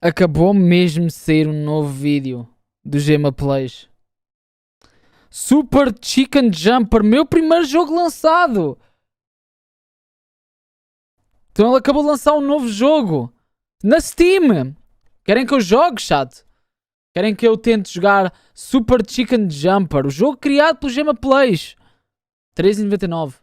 Acabou mesmo de sair um novo vídeo do Gema Plays. Super Chicken Jumper, meu primeiro jogo lançado. Então ele acabou de lançar um novo jogo na Steam. Querem que eu jogue, chat? Querem que eu tente jogar Super Chicken Jumper, o jogo criado pelo Gema Plays. 3,99.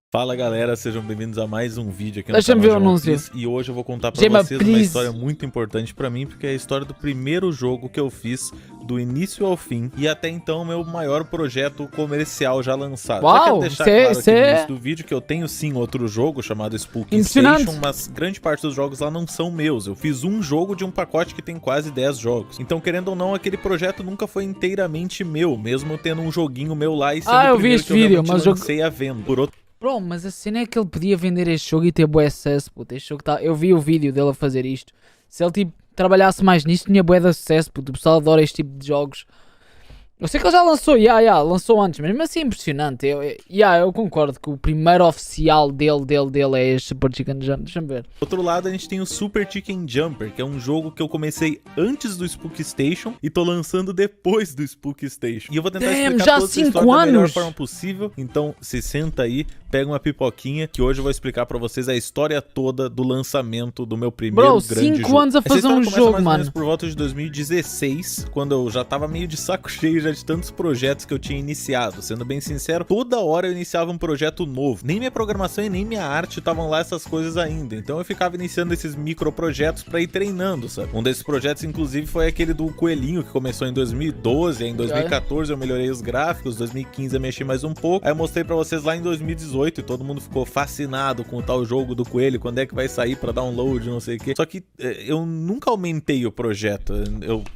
Fala galera, sejam bem-vindos a mais um vídeo aqui no Deixa-me ver o canal anúncio. Gema Please, e hoje eu vou contar pra Gema vocês uma Please. história muito importante pra mim, porque é a história do primeiro jogo que eu fiz do início ao fim e até então meu maior projeto comercial já lançado. Uau, Só quero deixar claro aqui no início do vídeo que eu tenho sim outro jogo chamado Spook Impressionante. Station, mas grande parte dos jogos lá não são meus. Eu fiz um jogo de um pacote que tem quase 10 jogos. Então, querendo ou não, aquele projeto nunca foi inteiramente meu, mesmo tendo um joguinho meu lá e sendo o eu vi primeiro este que eu vídeo, realmente mas o jogo... lancei à venda. Por outro Bro, mas a cena é que ele podia vender este jogo e ter bué sucesso, puto. Este jogo tá... Eu vi o vídeo dele a fazer isto. Se ele, tipo, trabalhasse mais nisto, tinha bué de sucesso, puto. O pessoal adora este tipo de jogos. Eu sei que ele já lançou, lançou antes, mas mesmo assim é impressionante. Eu concordo que o primeiro oficial dele é este Super Chicken Jumper. Deixa-me ver. Do outro lado, a gente tem o Super Chicken Jumper, que é um jogo que eu comecei antes do Spook Station e tô lançando depois do Spook Station. E eu vou tentar explicar já toda essa 5 história da melhor anos. forma possível. Então, se senta aí, pega uma pipoquinha, que hoje eu vou explicar pra vocês a história toda do lançamento do meu primeiro grande jogo. 5 anos a Essa fazer história um começa jogo, mais ou menos mano. por volta de 2016, quando eu já tava meio de saco cheio já de tantos projetos que eu tinha iniciado. Sendo bem sincero, toda hora eu iniciava um projeto novo. Nem minha programação e nem minha arte estavam lá essas coisas ainda. Então eu ficava iniciando esses micro projetos pra ir treinando, sabe? Um desses projetos, inclusive, foi aquele do coelhinho que começou em 2012. Aí em 2014 eu melhorei os gráficos, 2015 eu mexi mais um pouco. Aí eu mostrei pra vocês lá em 2018 e todo mundo ficou fascinado com o tal jogo do coelho. Quando é que vai sair pra download, não sei o que. Só que eu nunca aumentei o projeto.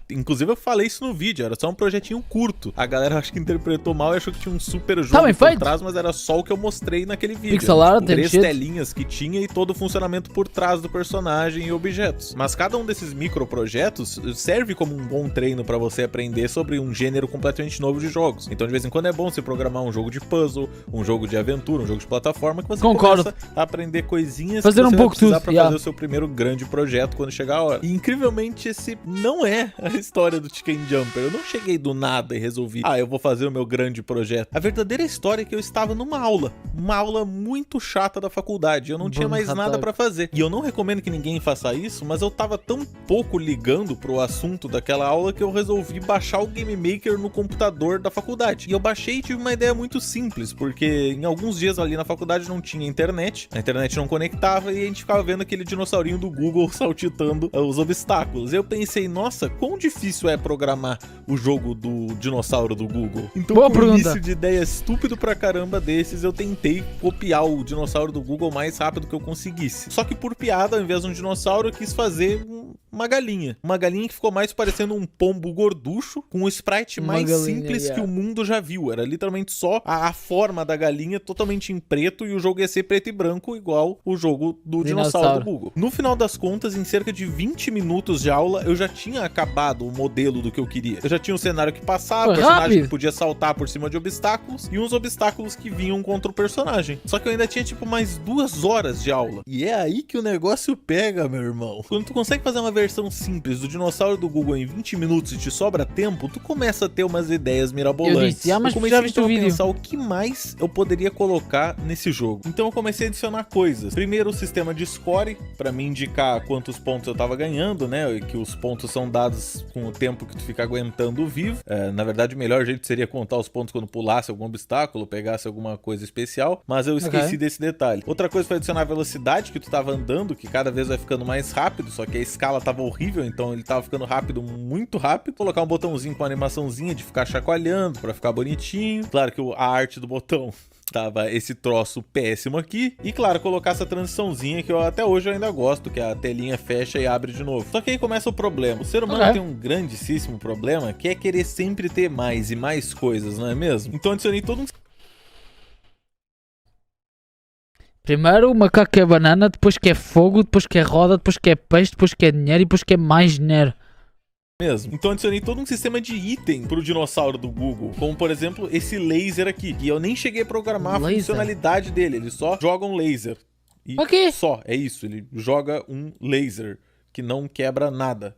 Inclusive eu falei isso no vídeo, era só um projetinho curto. A galera acho que interpretou mal e achou que tinha um super jogo bem por feito. trás, mas era só o que eu mostrei naquele vídeo. Pixel art, Tipo, 3 shit. telinhas que tinha e todo o funcionamento por trás do personagem e objetos. Mas cada um desses micro projetos serve como um bom treino pra você aprender sobre um gênero completamente novo de jogos. Então de vez em quando é bom você programar um jogo de puzzle, um jogo de aventura, um jogo de plataforma, que você Concordo. começa a aprender coisinhas Fazer que você um vai pouco precisar tudo, pra fazer o seu primeiro grande projeto quando chegar a hora. E incrivelmente esse não é a história do Chicken Jumper. Eu não cheguei do nada e resolvi, eu vou fazer o meu grande projeto. A verdadeira história é que eu estava numa aula muito chata da faculdade. Eu não tinha mais nada pra fazer. E eu não recomendo que ninguém faça isso, mas eu tava tão pouco ligando pro assunto daquela aula que eu resolvi baixar o Game Maker no computador da faculdade. E eu baixei e tive uma ideia muito simples, porque em alguns dias ali na faculdade não tinha internet, a internet não conectava e a gente ficava vendo aquele dinossaurinho do Google saltitando os obstáculos. Eu pensei, nossa, quão difícil é programar o jogo do dinossauro do Google. Então, Boa com o pergunta. início de ideia estúpido pra caramba desses, eu tentei copiar o dinossauro do Google o mais rápido que eu conseguisse. Só que por piada, ao invés de um dinossauro, eu quis fazer uma galinha. Uma galinha que ficou mais parecendo um pombo gorducho, com o sprite mais simples que o mundo já viu. Era literalmente só a forma da galinha totalmente em preto e o jogo ia ser preto e branco, igual o jogo do dinossauro do Google. No final das contas, em cerca de 20 minutos de aula, eu já tinha acabado o modelo do que eu queria. Eu já tinha um cenário que passava, o personagem que podia saltar por cima de obstáculos e uns obstáculos que vinham contra o personagem. Só que eu ainda tinha tipo mais 2 horas de aula. E é aí que o negócio pega, meu irmão. Quando tu consegue fazer uma versão simples do dinossauro do Google em 20 minutos e te sobra tempo, tu começa a ter umas ideias mirabolantes. Mas eu comecei então a pensar o que mais eu poderia colocar nesse jogo. Então eu comecei a adicionar coisas. Primeiro o sistema de score, pra me indicar quantos pontos eu tava ganhando, né? E que os pontos são dados com o tempo que tu fica aguentando vivo. Na verdade, o melhor jeito seria contar os pontos quando pulasse algum obstáculo, pegasse alguma coisa especial, mas eu esqueci desse detalhe. Outra coisa foi adicionar a velocidade que tu tava andando, que cada vez vai ficando mais rápido, só que a escala tava horrível, então ele tava ficando rápido, muito rápido. Colocar um botãozinho com animaçãozinha de ficar chacoalhando pra ficar bonitinho. Claro que a arte do botão tava esse troço péssimo aqui. E claro, colocar essa transiçãozinha que eu até hoje eu ainda gosto, que a telinha fecha e abre de novo. Só que aí começa o problema. O ser humano tem um grandíssimo problema, que é querer sempre ter mais e mais coisas, não é mesmo? Então adicionei todo um... Primeiro o macaco é banana, depois que é fogo, depois que é roda, depois que é peixe, depois que é dinheiro e depois que é mais dinheiro. Então adicionei todo um sistema de item pro dinossauro do Google, como por exemplo esse laser aqui, e eu nem cheguei a programar a funcionalidade dele, ele só joga um laser. E só, é isso, ele joga um laser. que não quebra nada.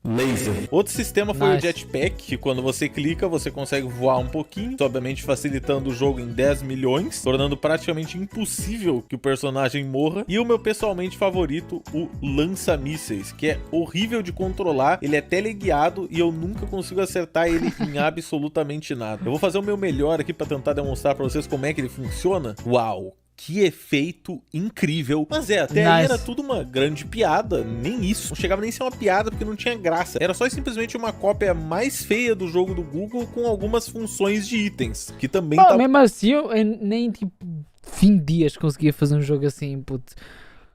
Laser. Outro sistema foi o Jetpack, que quando você clica, você consegue voar um pouquinho, obviamente facilitando o jogo em 10 milhões, tornando praticamente impossível que o personagem morra. E o meu pessoalmente favorito, o lança-mísseis, que é horrível de controlar, ele é teleguiado e eu nunca consigo acertar ele em absolutamente nada. Eu vou fazer o meu melhor aqui pra tentar demonstrar pra vocês como é que ele funciona. Uau! Que efeito incrível. Mas até aí era tudo uma grande piada. Nem isso. Não chegava nem a ser uma piada porque não tinha graça. Era só simplesmente uma cópia mais feia do jogo do Google com algumas funções de itens. Que também tá... Mesmo assim, eu nem tipo 20 dias conseguia fazer um jogo assim, puto.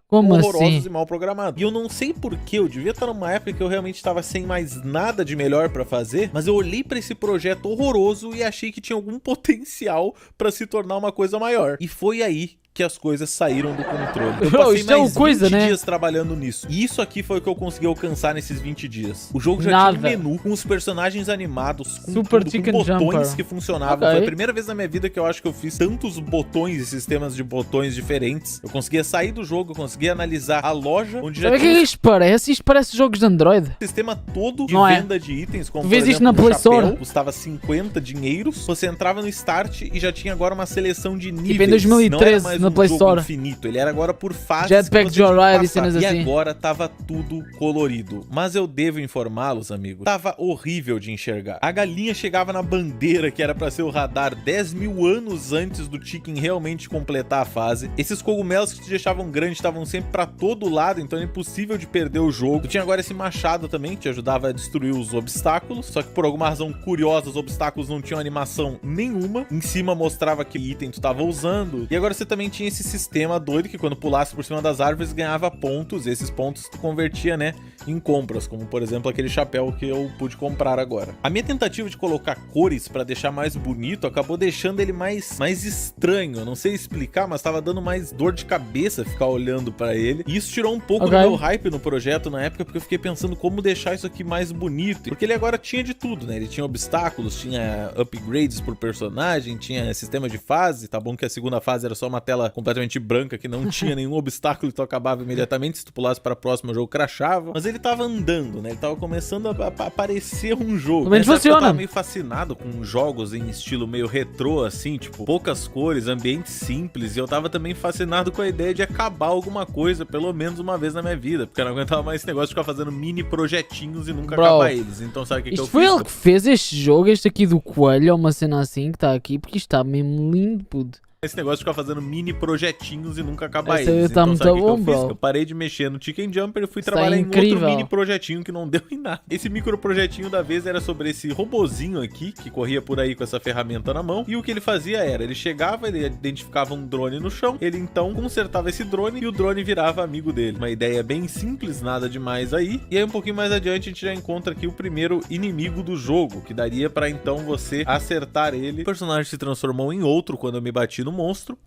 Como horrorosos assim? E mal programados. E eu não sei porquê, eu devia estar numa época que eu realmente estava sem mais nada de melhor pra fazer, mas eu olhei pra esse projeto horroroso e achei que tinha algum potencial pra se tornar uma coisa maior. E foi aí que as coisas saíram do controle. Eu passei mais 20 dias trabalhando nisso. E isso aqui foi o que eu consegui alcançar nesses 20 dias. O jogo já tinha um menu com os personagens animados, com, com botões que funcionavam. Foi a primeira vez na minha vida que eu acho que eu fiz tantos botões e sistemas de botões diferentes. Eu conseguia sair do jogo, eu conseguia analisar a loja, onde já tinha... Isto parece? Isto parece jogos de Android. O sistema todo de venda de itens, como por exemplo, na Play Store, custava 50 dinheiros. Você entrava no Start e já tinha agora uma seleção de níveis. Tipo em 2013, na Play Store. Infinito. Ele era agora por fases. Jetpack Joyride e cenas assim. E agora tava tudo colorido. Mas eu devo informá-los, amigos. Tava horrível de enxergar. A galinha chegava na bandeira que era pra ser o radar 10 mil anos antes do Chicken realmente completar a fase. Esses cogumelos que te deixavam grande estavam sempre pra todo lado, então é impossível de perder o jogo. Tu tinha agora esse machado também, que te ajudava a destruir os obstáculos. Só que por alguma razão curiosa, os obstáculos não tinham animação nenhuma. Em cima mostrava que item tu tava usando. E agora você também tinha esse sistema doido que quando pulasse por cima das árvores ganhava pontos, e esses pontos tu convertia, né, em compras, como por exemplo aquele chapéu que eu pude comprar agora. A minha tentativa de colocar cores pra deixar mais bonito acabou deixando ele mais estranho, eu não sei explicar, mas tava dando mais dor de cabeça ficar olhando pra ele, e isso tirou um pouco do meu hype no projeto na época, porque eu fiquei pensando como deixar isso aqui mais bonito, porque ele agora tinha de tudo, né, ele tinha obstáculos, tinha upgrades por personagem, tinha sistema de fase, tá bom que a segunda fase era só uma tela completamente branca que não tinha nenhum obstáculo e tu acabava imediatamente, se tu pulasse para a próxima o jogo crashava, mas ele tava andando, né, ele tava começando a aparecer um jogo. Mas funciona. Eu tava meio fascinado com jogos em estilo meio retrô assim, tipo, poucas cores, ambientes simples, e eu tava também fascinado com a ideia de acabar alguma coisa, pelo menos uma vez na minha vida, porque eu não aguentava mais esse negócio de ficar fazendo mini projetinhos e nunca acabar eles, então sabe o que eu fiz? Foi ele que fez este jogo, este aqui do coelho, uma cena assim que tá aqui, porque isto está mesmo lindo, puto. Esse negócio de ficar fazendo mini projetinhos e nunca acabar eles. Então, sabe o que eu fiz? bro. Eu parei de mexer no Chicken Jumper e fui trabalhar em outro mini projetinho que não deu em nada. Esse micro projetinho da vez era sobre esse robozinho aqui, que corria por aí com essa ferramenta na mão. E o que ele fazia era, ele chegava, ele identificava um drone no chão, ele então consertava esse drone e o drone virava amigo dele. Uma ideia bem simples, nada demais aí. E aí um pouquinho mais adiante a gente já encontra aqui o primeiro inimigo do jogo, que daria pra então você acertar ele. O personagem se transformou em outro quando eu me bati no monstro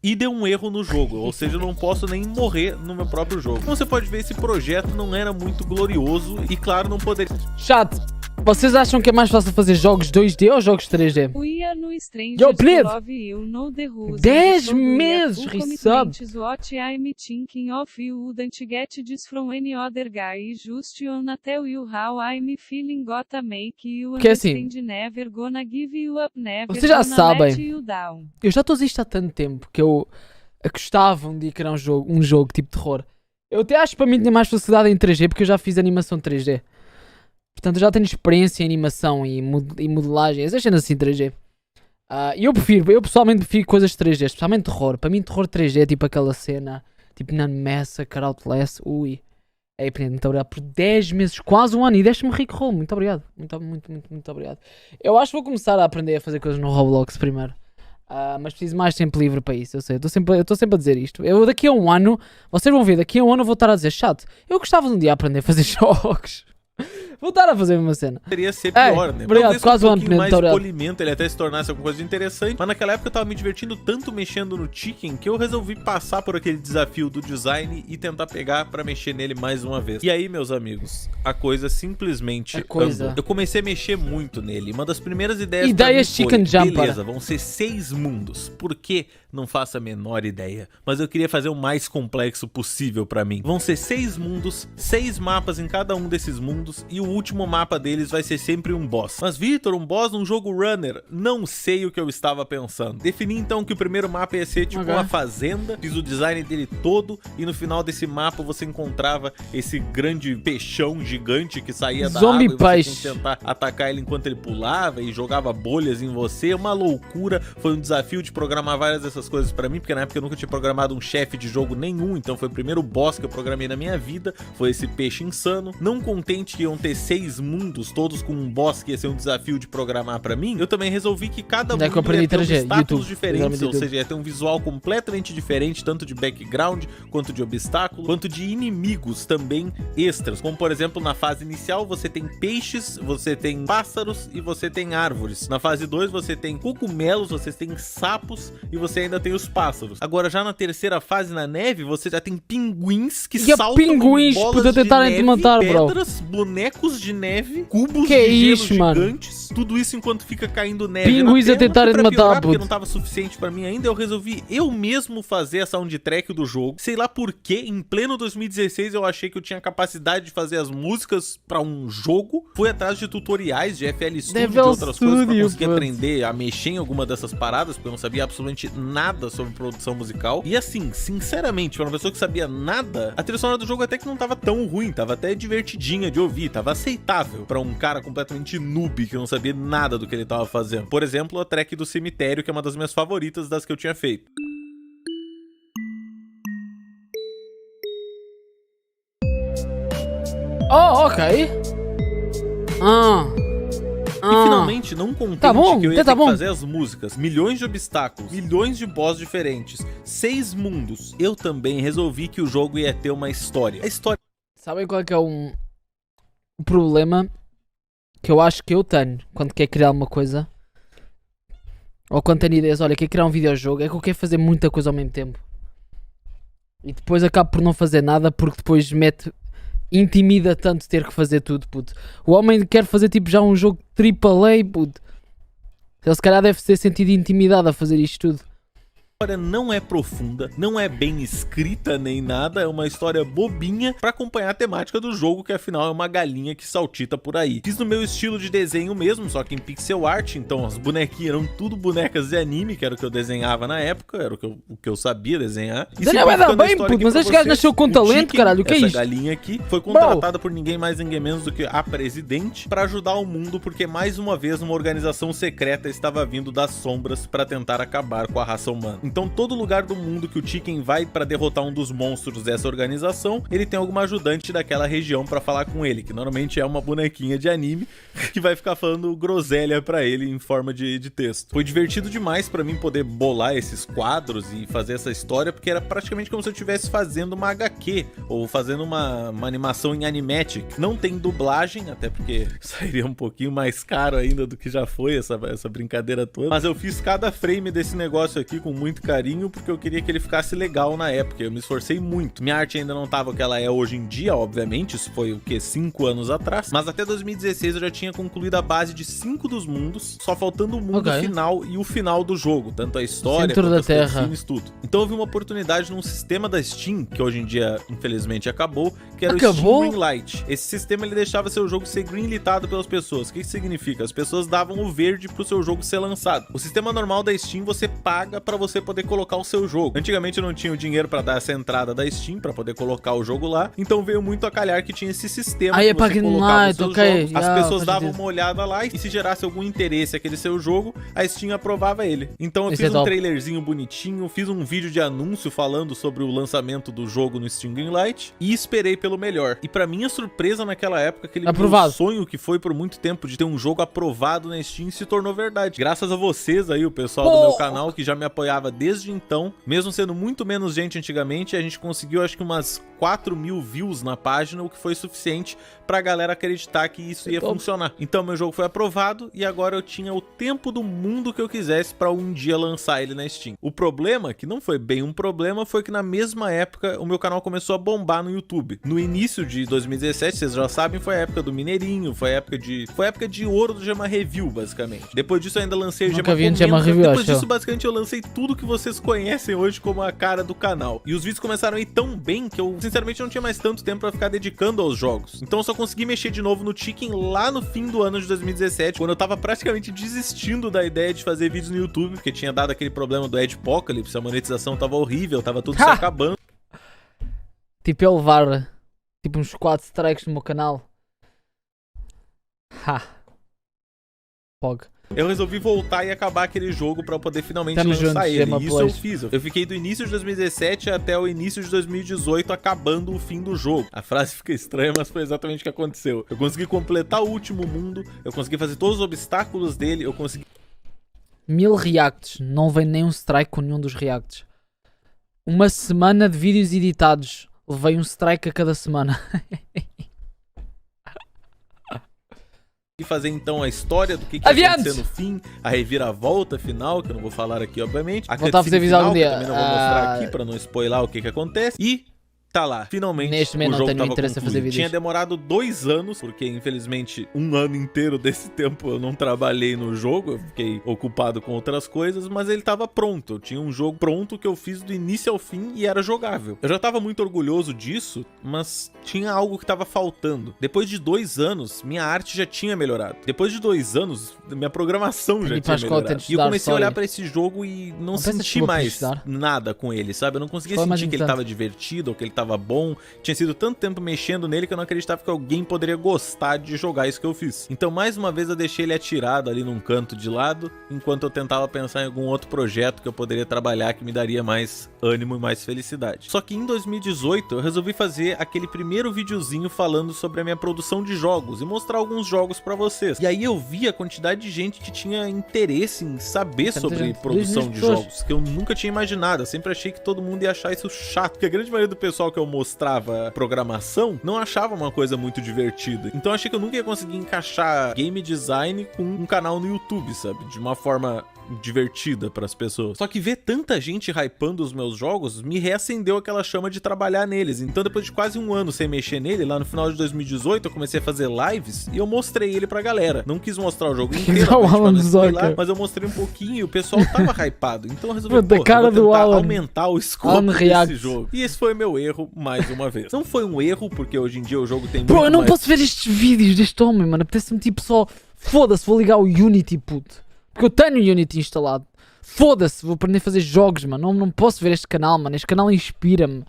e deu um erro no jogo, ou seja, eu não posso nem morrer no meu próprio jogo. Como você pode ver, esse projeto não era muito glorioso e claro, não poderia... Chat, vocês acham que é mais fácil fazer jogos 2D ou jogos 3D? Yo, please! 10 meses, resub! What I'm thinking of you wouldn't get this from any other guy, just wanna tell you how I'm feeling, gotta make you understand, never gonna give you up, never vocês já sabem, let you down. Eu já estou a dizer isto há tanto tempo que eu gostava um dia criar um jogo tipo terror. Eu até acho que para mim tinha mais facilidade em 3D porque eu já fiz animação 3D. Portanto, eu já tenho experiência em animação e modelagem, essas cenas assim 3D. E eu pessoalmente prefiro coisas 3D, especialmente terror. Para mim, terror 3D é tipo aquela cena, tipo Nanmassacre, Outlast, ui. Muito obrigado por 10 meses, quase um ano, e deste-me rico, muito obrigado. Muito obrigado. Eu acho que vou começar a aprender a fazer coisas no Roblox primeiro. Mas preciso mais tempo livre para isso, eu sei. Eu estou sempre a dizer isto. Eu daqui a um ano, vocês vão ver, daqui a um ano eu vou estar a dizer, chato, eu gostava de um dia aprender a fazer jogos. Voltar a fazer a mesma cena. Poderia ser pior, né? Obrigado, talvez quase com um pouquinho mais de obrigado. polimento ele até se tornasse alguma coisa interessante. Mas naquela época eu tava me divertindo tanto mexendo no Chicken que eu resolvi passar por aquele desafio do design e tentar pegar pra mexer nele mais uma vez. E aí, meus amigos, a coisa simplesmente andou. Eu comecei a mexer muito nele. Uma das primeiras ideias Chicken Jumper. beleza, vão ser 6 mundos. Porque Não faço a menor ideia, mas eu queria fazer o mais complexo possível pra mim. Vão ser 6 mundos, 6 mapas em cada um desses mundos, e o último mapa deles vai ser sempre um boss. Mas Vitor, um boss num jogo runner? Não sei o que eu estava pensando. Defini então que o primeiro mapa ia ser tipo uma fazenda, fiz o design dele todo, e no final desse mapa você encontrava esse grande peixão gigante que saía da água, e você tinha que tentar atacar ele enquanto ele pulava e jogava bolhas em você. Uma loucura, foi um desafio de programar várias dessas coisas pra mim, porque na época eu nunca tinha programado um chefe de jogo nenhum, então foi o primeiro boss que eu programei na minha vida, foi esse peixe insano. Não contente que iam ter 6 mundos, todos com um boss que ia ser um desafio de programar pra mim, eu também resolvi que cada mundo ia ter obstáculos diferentes, ou seja, ia ter um visual completamente diferente, tanto de background, quanto de obstáculo, quanto de inimigos também extras, como por exemplo na fase inicial você tem peixes, você tem pássaros e você tem árvores. Na fase 2 você tem cogumelos, você tem sapos e você ainda tem os pássaros. Agora já na terceira fase, na neve, você já tem pinguins que saltam pinguins bolas de neve, matar, pedras, bonecos de neve, cubos de gelo gigantes, tudo isso enquanto fica caindo neve. Pinguins a tentarem te matar, porque não tava suficiente pra mim ainda, eu resolvi eu mesmo fazer a soundtrack do jogo. Sei lá por que, em pleno 2016 eu achei que eu tinha capacidade de fazer as músicas pra um jogo. Fui atrás de tutoriais de FL Studio, de outras coisas pra conseguir aprender a mexer em alguma dessas paradas, porque eu não sabia absolutamente nada sobre produção musical. E assim, sinceramente, pra uma pessoa que sabia nada, a trilha sonora do jogo até que não tava tão ruim, tava até divertidinha de ouvir, tava aceitável pra um cara completamente noob que não sabia nada do que ele tava fazendo. Por exemplo, a track do Cemitério, que é uma das minhas favoritas das que eu tinha feito. Oh, ok. E finalmente, não contente que eu ia ter que fazer as músicas, milhões de obstáculos, milhões de boss diferentes, 6 mundos, eu também resolvi que o jogo ia ter uma história. A história... Sabem qual é que é o problema que eu acho que eu tenho quando quero criar uma coisa? Ou quando tenho ideias, olha, quero criar um videojogo, é que eu quero fazer muita coisa ao mesmo tempo. E depois acabo por não fazer nada porque depois intimida tanto ter que fazer tudo, puto. O homem quer fazer tipo já um jogo AAA, puto. Ele se calhar deve ter sentido intimidado a fazer isto tudo. A história não é profunda, não é bem escrita nem nada, é uma história bobinha pra acompanhar a temática do jogo, que afinal é uma galinha que saltita por aí. Fiz no meu estilo de desenho mesmo, só que em pixel art, então as bonequinhas eram tudo bonecas de anime, que era o que eu desenhava na época, era o que eu sabia desenhar. E Daniel vai dar bem, puto, mas esse cara nasceu com talento, caralho, o que é isso? Essa galinha aqui foi contratada por ninguém mais, ninguém menos do que a presidente pra ajudar o mundo, porque mais uma vez uma organização secreta estava vindo das sombras pra tentar acabar com a raça humana. Então todo lugar do mundo que o Chicken vai pra derrotar um dos monstros dessa organização, ele tem alguma ajudante daquela região pra falar com ele, que normalmente é uma bonequinha de anime que vai ficar falando groselha pra ele em forma de texto. Foi divertido demais pra mim poder bolar esses quadros e fazer essa história, porque era praticamente como se eu estivesse fazendo uma HQ ou fazendo uma animação em animatic. Não tem dublagem, até porque sairia um pouquinho mais caro ainda do que já foi essa brincadeira toda, mas eu fiz cada frame desse negócio aqui com muito carinho, porque eu queria que ele ficasse legal na época. Eu me esforcei muito. Minha arte ainda não tava o que ela é hoje em dia, obviamente, isso foi o que, 5 anos atrás, mas até 2016 eu já tinha concluído a base de 5 dos mundos, só faltando o mundo final e o final do jogo, tanto a história quanto as cutscenes, tudo. Então eu vi uma oportunidade num sistema da Steam, que hoje em dia infelizmente acabou, que era o Steam Greenlight. Esse sistema ele deixava seu jogo ser greenlitado pelas pessoas. O que isso significa? As pessoas davam o verde pro seu jogo ser lançado. O sistema normal da Steam você paga pra você poder colocar o seu jogo. Antigamente eu não tinha o dinheiro pra dar essa entrada da Steam, pra poder colocar o jogo lá, então veio muito a calhar que tinha esse sistema que você colocava os seus jogos. As pessoas davam uma olhada lá e se gerasse algum interesse aquele seu jogo, a Steam aprovava ele. Então eu fiz um trailerzinho bonitinho, fiz um vídeo de anúncio falando sobre o lançamento do jogo no Steam Greenlight e esperei pelo melhor. E pra minha surpresa naquela época, aquele meu sonho que foi por muito tempo de ter um jogo aprovado na Steam se tornou verdade. Graças a vocês aí, o pessoal do meu canal que já me apoiava desde então, mesmo sendo muito menos gente antigamente, a gente conseguiu acho que umas 4.000 views na página, o que foi suficiente pra galera acreditar que isso ia funcionar. Então meu jogo foi aprovado e agora eu tinha o tempo do mundo que eu quisesse pra um dia lançar ele na Steam. O problema, que não foi bem um problema, foi que na mesma época o meu canal começou a bombar no YouTube. No início de 2017, vocês já sabem, foi a época do Mineirinho, foi a época de ouro do Gema Review, basicamente. Depois disso eu ainda lancei o Gema Comenta. Depois disso, basicamente, eu lancei tudo que que vocês conhecem hoje como a cara do canal. E os vídeos começaram a ir tão bem que eu, sinceramente, não tinha mais tanto tempo pra ficar dedicando aos jogos. Então eu só consegui mexer de novo no Chicken lá no fim do ano de 2017, quando eu tava praticamente desistindo da ideia de fazer vídeos no YouTube, porque tinha dado aquele problema do Adpocalypse, a monetização tava horrível, tava tudo se acabando. Tipo, eu levar tipo uns 4 strikes no meu canal. Ha. Pog. Eu resolvi voltar e acabar aquele jogo pra eu poder finalmente Tamo lançar junto, ele. Gemma E isso Plus. eu fiz. Eu fiquei do início de 2017 até o início de 2018 acabando o fim do jogo. A frase fica estranha, mas foi exatamente o que aconteceu. Eu consegui completar o último mundo, eu consegui fazer todos os obstáculos dele, eu consegui... 1000 reacts. Não vem nem um strike com nenhum dos reacts. Uma semana de vídeos editados. Levei um strike a cada semana. fazer então a história do que Adiante! Vai acontecer no fim, a reviravolta final, que eu não vou falar aqui, obviamente. A Vou estar a fazer cutscene visual final, um que dia. eu também não vou mostrar aqui pra não spoiler o que acontece. E tá lá, finalmente Neste momento o não jogo tenho tava interesse em concluído. fazer vídeos. Tinha demorado 2 anos, porque infelizmente um ano inteiro desse tempo eu não trabalhei no jogo, eu fiquei ocupado com outras coisas, mas ele tava pronto. Eu tinha um jogo pronto que eu fiz do início ao fim e era jogável. Eu já tava muito orgulhoso disso, mas tinha algo que tava faltando. Depois de 2 anos, minha arte já tinha melhorado. Depois de 2 anos, minha programação já tinha melhorado. E eu comecei a olhar pra esse jogo e não senti mais nada com ele, sabe? Eu não conseguia sentir que ele tava divertido ou que ele tava bom. Tinha sido tanto tempo mexendo nele que eu não acreditava que alguém poderia gostar de jogar isso que eu fiz. Então, mais uma vez, eu deixei ele atirado ali num canto de lado, enquanto eu tentava pensar em algum outro projeto que eu poderia trabalhar que me daria mais ânimo e mais felicidade. Só que em 2018, eu resolvi fazer aquele primeiro videozinho falando sobre a minha produção de jogos e mostrar alguns jogos pra vocês. E aí eu vi a quantidade de gente que tinha interesse em saber sobre produção de jogos, que eu nunca tinha imaginado. Eu sempre achei que todo mundo ia achar isso chato, porque a grande maioria do pessoal que eu mostrava programação não achava uma coisa muito divertida. Então eu achei que eu nunca ia conseguir encaixar game design com um canal no YouTube, sabe? De uma forma divertida para as pessoas. Só que ver tanta gente hypando os meus jogos me reacendeu aquela chama de trabalhar neles. Então depois de quase 1 ano sem mexer nele, lá no final de 2018 eu comecei a fazer lives e eu mostrei ele pra galera. Não quis mostrar o jogo inteiro, mas eu mostrei um pouquinho e o pessoal tava hypado. Então eu resolvi tentar aumentar o scope desse jogo. E esse foi meu erro mais uma vez. Não foi um erro, porque hoje em dia o jogo tem muito eu não posso ver estes vídeos deste homem, mano. Apetece-me tipo só... Foda-se, vou ligar o Unity, puto. Porque eu tenho o Unity instalado. Foda-se, vou aprender a fazer jogos, mano. Não posso ver este canal, mano. Este canal inspira-me.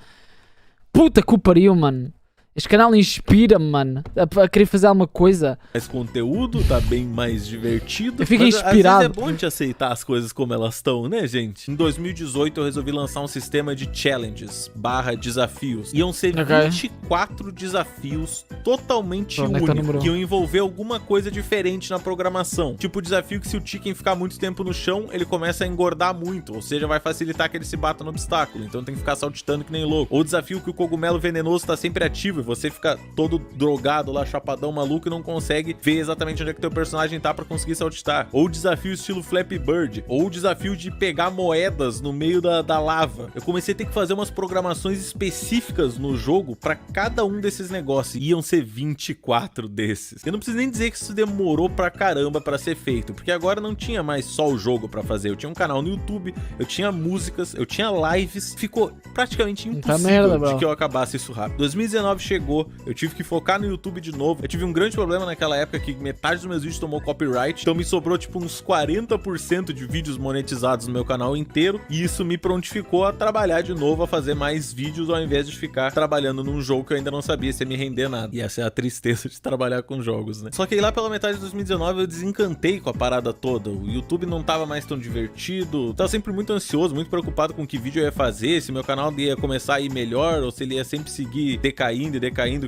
Puta que o pariu, mano. Este canal inspira-me, mano, a querer fazer alguma coisa. Mais conteúdo, tá bem mais divertido. Eu fico inspirado. Às vezes é bom de aceitar as coisas como elas estão, né, gente? Em 2018 eu resolvi lançar um sistema de challenges / desafios. Iam ser 24 desafios totalmente únicos, que iam envolver alguma coisa diferente na programação. Tipo o desafio que se o Chicken ficar muito tempo no chão, ele começa a engordar muito, ou seja, vai facilitar que ele se bata no obstáculo, então tem que ficar saltitando que nem louco. Ou o desafio que o cogumelo venenoso tá sempre ativo, você fica todo drogado lá, chapadão, maluco e não consegue ver exatamente onde é que teu personagem tá pra conseguir saltitar. Ou o desafio estilo Flappy Bird, ou o desafio de pegar moedas no meio da lava. Eu comecei a ter que fazer umas programações específicas no jogo pra cada um desses negócios. Iam ser 24 desses. Eu não preciso nem dizer que isso demorou pra caramba pra ser feito, porque agora não tinha mais só o jogo pra fazer. Eu tinha um canal no YouTube, eu tinha músicas, eu tinha lives. Ficou praticamente impossível de que eu acabasse isso rápido. 2019 chegou, eu tive que focar no YouTube de novo. Eu tive um grande problema naquela época que metade dos meus vídeos tomou copyright, então me sobrou tipo uns 40% de vídeos monetizados no meu canal inteiro, e isso me prontificou a trabalhar de novo, a fazer mais vídeos ao invés de ficar trabalhando num jogo que eu ainda não sabia se ia me render nada. E essa é a tristeza de trabalhar com jogos, né? Só que aí lá pela metade de 2019 eu desencantei com a parada toda. O YouTube não tava mais tão divertido, tava sempre muito ansioso, muito preocupado com que vídeo eu ia fazer, se meu canal ia começar a ir melhor ou se ele ia sempre seguir decaindo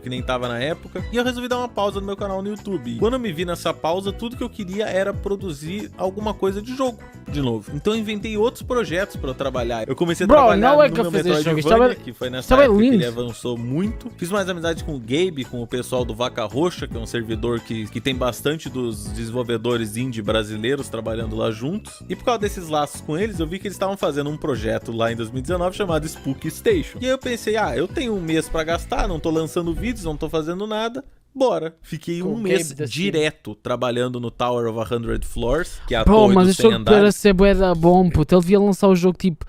que nem tava na época. E eu resolvi dar uma pausa no meu canal no YouTube. E quando eu me vi nessa pausa, tudo que eu queria era produzir alguma coisa de jogo de novo. Então eu inventei outros projetos pra eu trabalhar. Eu comecei a trabalhar no meu Metroidvania, que foi nessa época que ele avançou muito. Fiz mais amizade com o Gabe, com o pessoal do Vaca Roxa, que é um servidor que tem bastante dos desenvolvedores indie brasileiros trabalhando lá juntos. E por causa desses laços com eles, eu vi que eles estavam fazendo um projeto lá em 2019 chamado Spooky Station. E aí eu pensei, eu tenho um mês pra gastar, não tô lançando vídeos, não tô fazendo nada, bora. Fiquei um mês direto trabalhando no Tower of 100 Floors, que é a Bro, torre mas dos esse 100 jogo andares. parece ser bué da bom, puto. Ele devia lançar o jogo, tipo...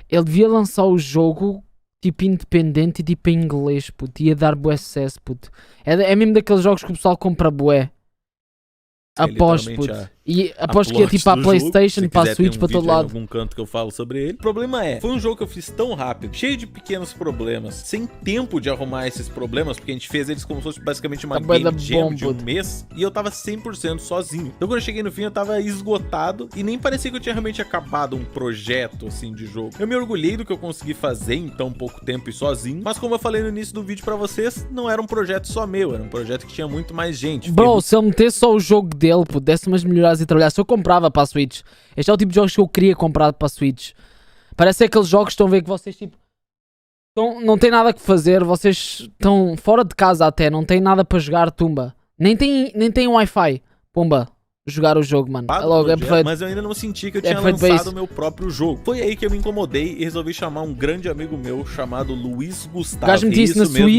Ele devia lançar o jogo, tipo, independente e, tipo, em inglês, puto. Ia dar bué sucesso, puto. É mesmo daqueles jogos que o pessoal compra bué. Após, puto. E após que é tipo a PlayStation, para a Switch, para todo lado. Em algum canto que eu falo sobre ele. O problema foi um jogo que eu fiz tão rápido, cheio de pequenos problemas, sem tempo de arrumar esses problemas, porque a gente fez eles como se fosse basicamente uma game jam de um mês, e eu tava 100% sozinho. Então quando eu cheguei no fim, eu tava esgotado, e nem parecia que eu tinha realmente acabado um projeto, assim, de jogo. Eu me orgulhei do que eu consegui fazer em tão pouco tempo e sozinho, mas como eu falei no início do vídeo pra vocês, não era um projeto só meu, era um projeto que tinha muito mais gente. Bro, se ele metesse só o jogo dele, pô, desse umas melhoradas e trabalhasse, eu comprava para a Switch. Este é o tipo de jogos que eu queria comprar para a Switch. Parece aqueles jogos que estão a ver que vocês tipo não têm nada que fazer, vocês estão fora de casa até, não têm nada para jogar, tumba. Nem tem Wi-Fi, pumba. Jogar o jogo, mano. É logo, é perfeito. Mas eu ainda não senti que eu tinha lançado o meu próprio jogo. Foi aí que eu me incomodei e resolvi chamar um grande amigo meu chamado Luiz Gustavo. O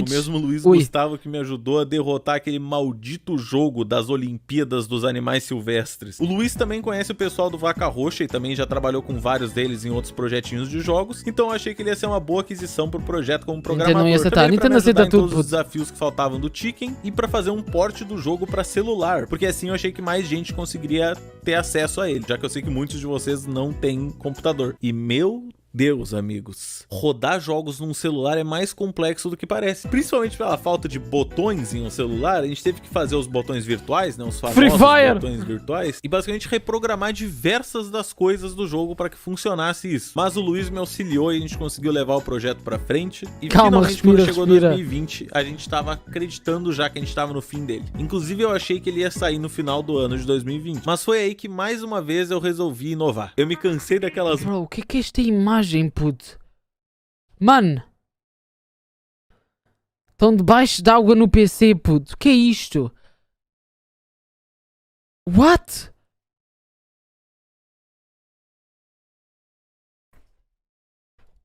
mesmo Luiz Gustavo que me ajudou a derrotar aquele maldito jogo das Olimpíadas dos Animais Silvestres. O Luiz também conhece o pessoal do Vaca Roxa e também já trabalhou com vários deles em outros projetinhos de jogos. Então eu achei que ele ia ser uma boa aquisição pro projeto como programador. Também pra me ajudar em todos os desafios que faltavam do Chicken e pra fazer um port do jogo pra celular. Porque assim eu achei que mais gente conseguiria ter acesso a ele, já que eu sei que muitos de vocês não têm computador. E meu Deus, amigos, rodar jogos num celular é mais complexo do que parece. Principalmente pela falta de botões em um celular, a gente teve que fazer os botões virtuais, né, os famosos botões virtuais, e basicamente reprogramar diversas das coisas do jogo para que funcionasse isso. Mas o Luiz me auxiliou e a gente conseguiu levar o projeto para frente. E finalmente, quando chegou 2020, a gente tava acreditando já que a gente tava no fim dele. Inclusive, eu achei que ele ia sair no final do ano de 2020. Mas foi aí que, mais uma vez, eu resolvi inovar. Eu me cansei daquelas... Bro, o que é esta imagem? Puto. Mano, estão debaixo d'água no PC, puto. O que é isto? What?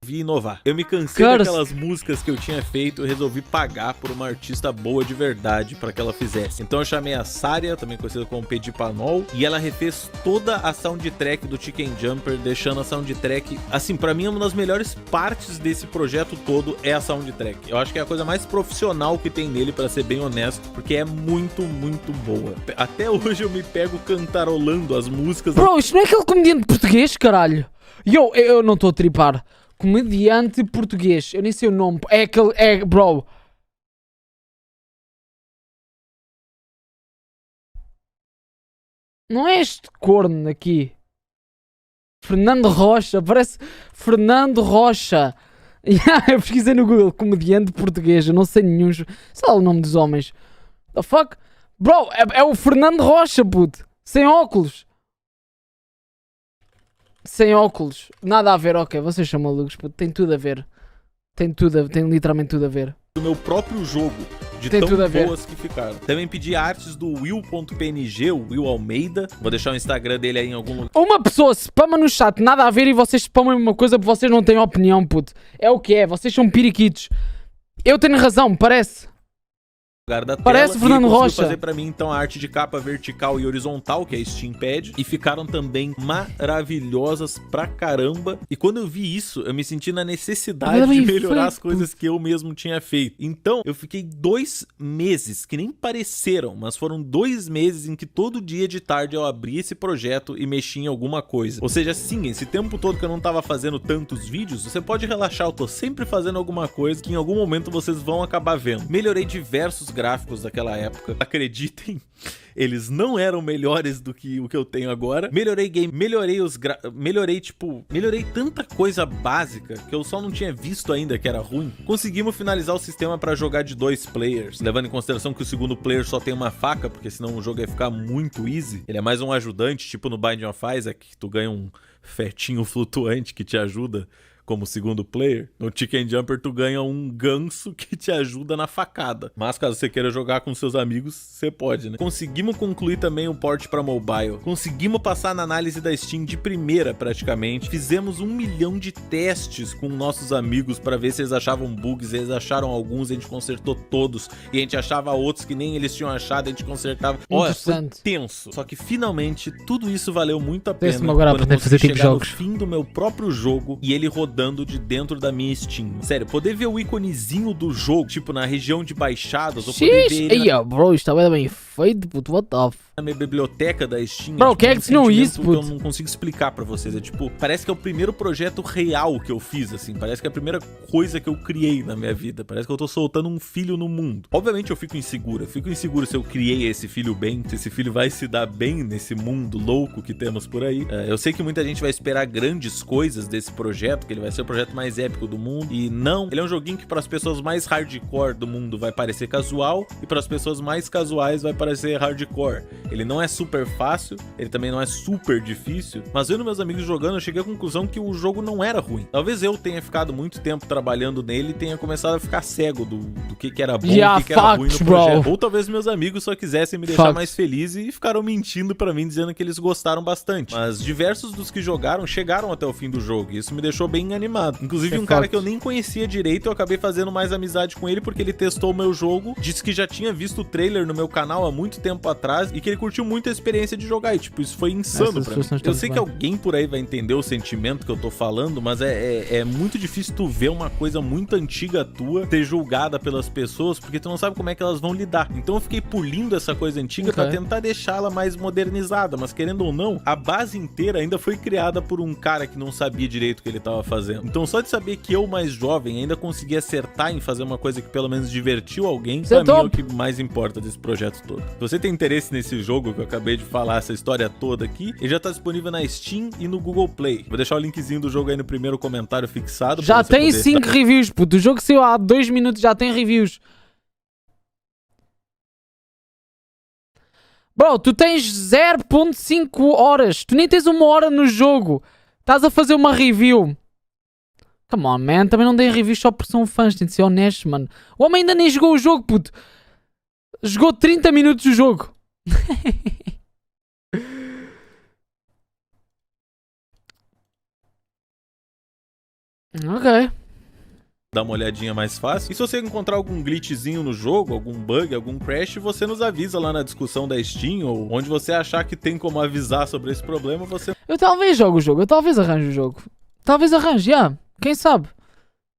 Inovar. Eu me cansei daquelas músicas que eu tinha feito e resolvi pagar por uma artista boa de verdade para que ela fizesse. Então eu chamei a Saria, também conhecida como Pedipanol, e ela refez toda a soundtrack do Chicken Jumper, deixando a soundtrack, assim, para mim uma das melhores partes desse projeto todo é a soundtrack. Eu acho que é a coisa mais profissional que tem nele, para ser bem honesto, porque é muito, muito boa. Até hoje eu me pego cantarolando as músicas. Bro, isto não é aquele comediante português, caralho? Eu não estou a tripar. Comediante português, eu nem sei o nome. É aquele. É, bro. Não é este corno aqui. Fernando Rocha, parece Fernando Rocha. Eu pesquisei no Google, comediante português. Eu não sei nenhum. Sei lá o nome dos homens. The fuck? Bro, é o Fernando Rocha, puto. Sem óculos. Sem óculos, nada a ver, ok, vocês são malucos, puto. Tem tudo a ver. Tem literalmente tudo a ver. Do meu próprio jogo, de tão boas que ficaram. Também pedi artes do Will.png, o Will Almeida. Vou deixar o Instagram dele aí em algum lugar. Uma pessoa spama no chat, nada a ver, e vocês spamam uma coisa porque vocês não têm opinião, puto. É o que é, vocês são periquitos. Eu tenho razão, parece. Da Parece tela, Fernando Rocha. Fazer pra mim então a arte de capa vertical e horizontal, que é Steam Pad, e ficaram também maravilhosas pra caramba. E quando eu vi isso, eu me senti na necessidade de melhorar as coisas que eu mesmo tinha feito. Então, eu fiquei 2 meses, que nem pareceram, mas foram 2 meses em que todo dia de tarde eu abria esse projeto e mexia em alguma coisa. Ou seja, sim, esse tempo todo que eu não tava fazendo tantos vídeos, você pode relaxar, eu tô sempre fazendo alguma coisa que em algum momento vocês vão acabar vendo. Melhorei diversos gráficos daquela época, acreditem, eles não eram melhores do que o que eu tenho agora. Melhorei game, melhorei tanta coisa básica que eu só não tinha visto ainda que era ruim. Conseguimos finalizar o sistema para jogar de 2 players, levando em consideração que o segundo player só tem uma faca, porque senão o jogo ia ficar muito easy. Ele é mais um ajudante, tipo no Binding of Isaac, que tu ganha um fetinho flutuante que te ajuda como segundo player, no Chicken Jumper tu ganha um ganso que te ajuda na facada. Mas caso você queira jogar com seus amigos, você pode, né? Conseguimos concluir também o port para mobile. Conseguimos passar na análise da Steam de primeira, praticamente. Fizemos 1 milhão de testes com nossos amigos para ver se eles achavam bugs. Eles acharam alguns, a gente consertou todos. E a gente achava outros que nem eles tinham achado, a gente consertava. Olha, foi tenso. Só que finalmente tudo isso valeu muito a pena quando eu consegui chegar no fim do meu próprio jogo e ele rodando de dentro da minha Steam. Sério, poder ver o íconezinho do jogo, tipo na região de baixadas, ou poder ver ele bro, está bem feito, puto, what the f... na minha biblioteca da Steam. Bro, quem é que ensinou isso, puto? Eu não consigo explicar pra vocês. É tipo, parece que é o primeiro projeto real que eu fiz, assim. Parece que é a primeira coisa que eu criei na minha vida. Parece que eu tô soltando um filho no mundo. Obviamente eu fico inseguro. Eu fico inseguro se eu criei esse filho bem, se esse filho vai se dar bem nesse mundo louco que temos por aí. Eu sei que muita gente vai esperar grandes coisas desse projeto, que ele vai ser o projeto mais épico do mundo. E não, ele é um joguinho que para as pessoas mais hardcore do mundo vai parecer casual e para as pessoas mais casuais vai parecer hardcore. Ele não é super fácil, ele também não é super difícil, mas vendo meus amigos jogando, eu cheguei à conclusão que o jogo não era ruim. Talvez eu tenha ficado muito tempo trabalhando nele e tenha começado a ficar cego do que era bom e o que era ruim no projeto. Ou talvez meus amigos só quisessem me deixar mais feliz e ficaram mentindo pra mim, dizendo que eles gostaram bastante. Mas diversos dos que jogaram chegaram até o fim do jogo, e isso me deixou bem animado. Inclusive um cara que eu nem conhecia direito, eu acabei fazendo mais amizade com ele porque ele testou o meu jogo, disse que já tinha visto o trailer no meu canal há muito tempo atrás e que ele curtiu muito a experiência de jogar, e tipo, isso foi insano pra mim. Eu sei que alguém por aí vai entender o sentimento que eu tô falando, mas é muito difícil tu ver uma coisa muito antiga tua ser julgada pelas pessoas, porque tu não sabe como é que elas vão lidar. Então eu fiquei pulindo essa coisa antiga pra tentar deixá-la mais modernizada, mas querendo ou não, a base inteira ainda foi criada por um cara que não sabia direito o que ele tava fazendo. Então só de saber que eu, mais jovem, ainda consegui acertar em fazer uma coisa que pelo menos divertiu alguém, pra mim é o que mais importa desse projeto todo. Se você tem interesse nesse jogo que eu acabei de falar, essa história toda aqui, ele já tá disponível na Steam e no Google Play. Vou deixar o linkzinho do jogo aí no primeiro comentário fixado. Já tem 5 reviews, puto. O jogo saiu há 2 minutos, já tem reviews. Bro, tu tens 0.5 horas. Tu nem tens 1 hora no jogo. Estás a fazer uma review. Come on, man. Também não dei reviews só porque são fãs. Tem de ser honesto, mano. O homem ainda nem jogou o jogo, puto. Jogou 30 minutos o jogo. Ok. Dá uma olhadinha mais fácil. E se você encontrar algum glitchzinho no jogo, algum bug, algum crash, você nos avisa lá na discussão da Steam, ou onde você achar que tem como avisar sobre esse problema, você... Eu talvez jogue o jogo, eu talvez arranje o jogo. Talvez arranje, yeah. Quem sabe?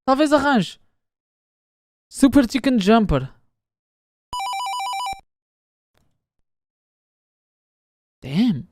Talvez arranje. Super Chicken Jumper. Damn.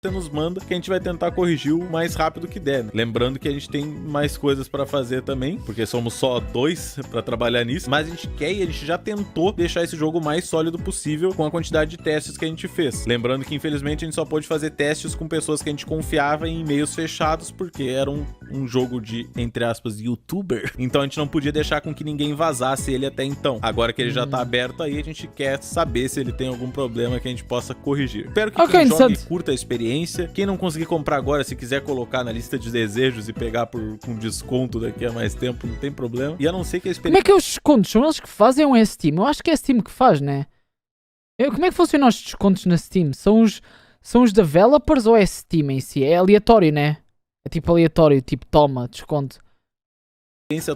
Nos manda, que a gente vai tentar corrigir o mais rápido que der, né? Lembrando que a gente tem mais coisas pra fazer também, porque somos só 2 pra trabalhar nisso, mas a gente quer e a gente já tentou deixar esse jogo o mais sólido possível com a quantidade de testes que a gente fez. Lembrando que infelizmente a gente só pôde fazer testes com pessoas que a gente confiava em e-mails fechados, porque era um jogo de, entre aspas, youtuber, então a gente não podia deixar com que ninguém vazasse ele até então. Agora que ele já tá aberto aí, a gente quer saber se ele tem algum problema que a gente possa corrigir. Espero que quem jogue curta a experiência. Quem não conseguir comprar agora, se quiser colocar na lista de desejos e pegar com desconto daqui a mais tempo, não tem problema. E a não ser que a experiência... Como é que é os descontos? São eles que fazem ou é Steam? Eu acho que é Steam que faz, né? Como é que funcionam os descontos na Steam? São os developers ou é Steam em si? É aleatório, né? É tipo aleatório, tipo toma, desconto.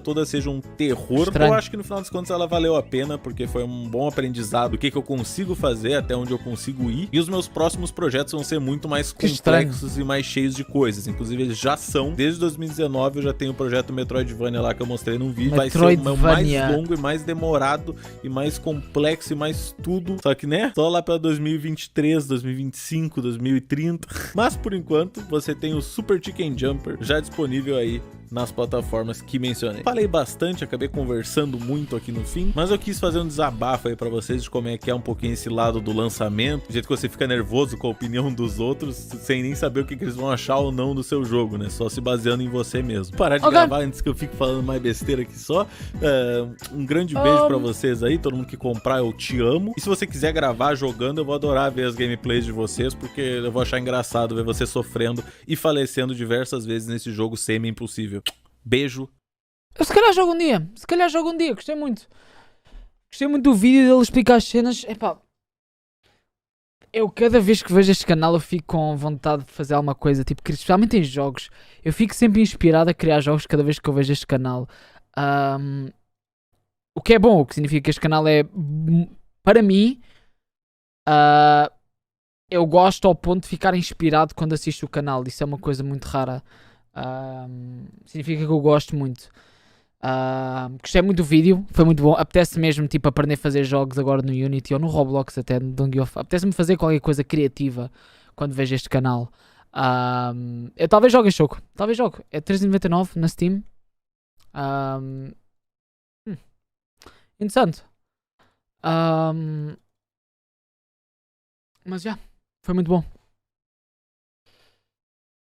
Toda seja um terror. Estranho. Eu acho que no final das contas ela valeu a pena, porque foi um bom aprendizado do que eu consigo fazer, até onde eu consigo ir, e os meus próximos projetos vão ser muito mais complexos e mais cheios de coisas. Inclusive eles já são. Desde 2019 eu já tenho o projeto Metroidvania lá que eu mostrei num vídeo. Vai ser o mais longo e mais demorado e mais complexo e mais tudo, só que né, só lá pra 2023, 2025, 2030. Mas por enquanto você tem o Super Chicken Jumper já disponível aí nas plataformas que mencionei. Falei bastante, acabei conversando muito aqui no fim, mas eu quis fazer um desabafo aí pra vocês de como é que é um pouquinho esse lado do lançamento, do jeito que você fica nervoso com a opinião dos outros, sem nem saber o que eles vão achar ou não do seu jogo, né? Só se baseando em você mesmo. Parar de gravar antes que eu fique falando mais besteira aqui só. Um grande beijo pra vocês aí, todo mundo que comprar, eu te amo. E se você quiser gravar jogando, eu vou adorar ver as gameplays de vocês, porque eu vou achar engraçado ver você sofrendo e falecendo diversas vezes nesse jogo semi-impossível. Beijo. Eu se calhar jogo um dia, gostei muito. Gostei muito do vídeo dele explicar as cenas. Epá, eu cada vez que vejo este canal eu fico com vontade de fazer alguma coisa, tipo, especialmente em jogos. Eu fico sempre inspirado a criar jogos cada vez que eu vejo este canal. O que é bom, o que significa que este canal é, para mim, eu gosto ao ponto de ficar inspirado quando assisto o canal. Isso é uma coisa muito rara. Significa que eu gosto muito. Gostei muito do vídeo, foi muito bom. Apetece mesmo tipo aprender a fazer jogos agora no Unity ou no Roblox até, no Dungeon. Apetece-me fazer qualquer coisa criativa quando vejo este canal. Eu talvez jogue este jogo, talvez jogue. É 3,99 na Steam. Interessante. Mas já, foi muito bom.